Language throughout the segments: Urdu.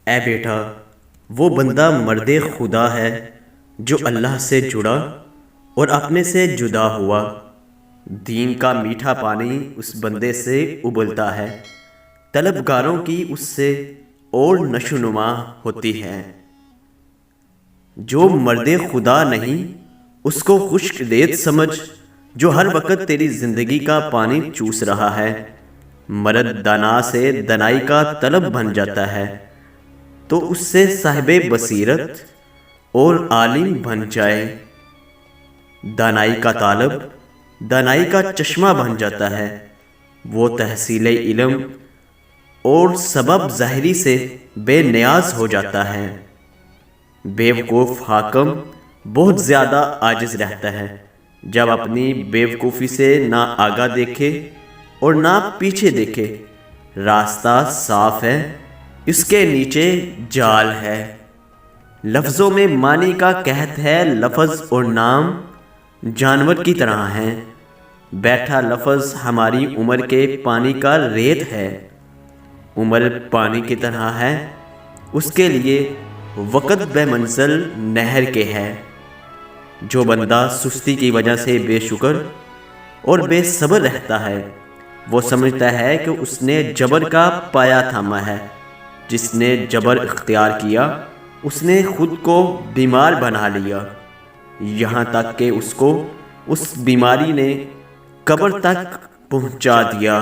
اے بیٹا، وہ بندہ مرد خدا ہے جو اللہ سے جڑا اور اپنے سے جدا ہوا۔ دین کا میٹھا پانی اس بندے سے ابلتا ہے، طلبگاروں کی اس سے اور نشو نما ہوتی ہے۔ جو مرد خدا نہیں اس کو خشک ریت سمجھ، جو ہر وقت تیری زندگی کا پانی چوس رہا ہے۔ مرد دانا سے دنائی کا طلب بن جاتا ہے تو اس سے صاحب بصیرت اور عالم بن جائے۔ دانائی کا طالب دانائی کا چشمہ بن جاتا ہے، وہ تحصیل علم اور سبب ظاہری سے بے نیاز ہو جاتا ہے۔ بیوقوف حاکم بہت زیادہ عاجز رہتا ہے جب اپنی بیوقوفی سے نہ آگاہ دیکھے اور نہ پیچھے دیکھے۔ راستہ صاف ہے، اس کے نیچے جال ہے۔ لفظوں میں معنی کا قحط ہے، لفظ اور نام جانور کی طرح ہیں۔ بیٹھا لفظ ہماری عمر کے پانی کا ریت ہے۔ عمر پانی کی طرح ہے، اس کے لیے وقت بے منزل نہر کے ہے۔ جو بندہ سستی کی وجہ سے بے شکر اور بے صبر رہتا ہے، وہ سمجھتا ہے کہ اس نے جبر کا پایا تھاما ہے۔ جس نے جبر اختیار کیا اس نے خود کو بیمار بنا لیا، یہاں تک کہ اس کو اس بیماری نے قبر تک پہنچا دیا۔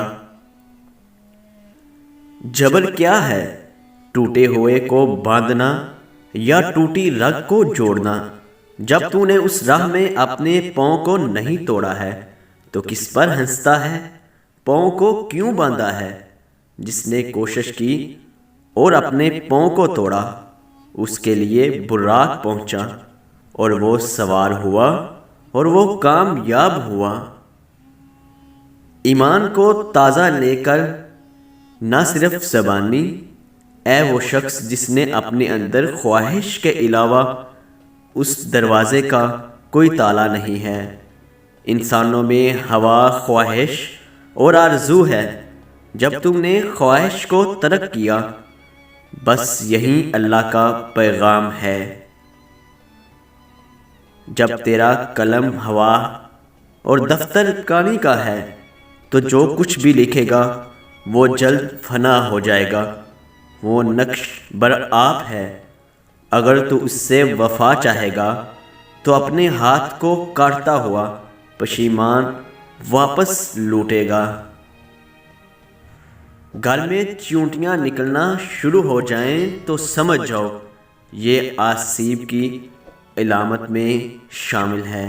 جبر کیا ہے؟ ٹوٹے ہوئے کو باندھنا یا ٹوٹی رگ کو جوڑنا۔ جب تو نے اس راہ میں اپنے پاؤں کو نہیں توڑا ہے تو کس پر ہنستا ہے؟ پاؤں کو کیوں باندھا ہے؟ جس نے کوشش کی اور اپنے پاؤں کو توڑا اس کے لیے براق پہنچا، اور وہ سوار ہوا اور وہ کامیاب ہوا۔ ایمان کو تازہ لے کر نہ صرف زبانی، اے وہ شخص جس نے اپنے اندر خواہش کے علاوہ اس دروازے کا کوئی تالا نہیں ہے۔ انسانوں میں ہوا، خواہش اور آرزو ہے۔ جب تم نے خواہش کو ترک کیا، بس یہی اللہ کا پیغام ہے۔ جب تیرا قلم ہوا اور دفتر کانی کا ہے تو جو کچھ بھی لکھے گا وہ جلد فنا ہو جائے گا۔ وہ نقش برآب ہے، اگر تو اس سے وفا چاہے گا تو اپنے ہاتھ کو کاٹتا ہوا پشیمان واپس لوٹے گا۔ گل میں چیونٹیاں نکلنا شروع ہو جائیں تو سمجھ جاؤ یہ آسیب کی علامت میں شامل ہے۔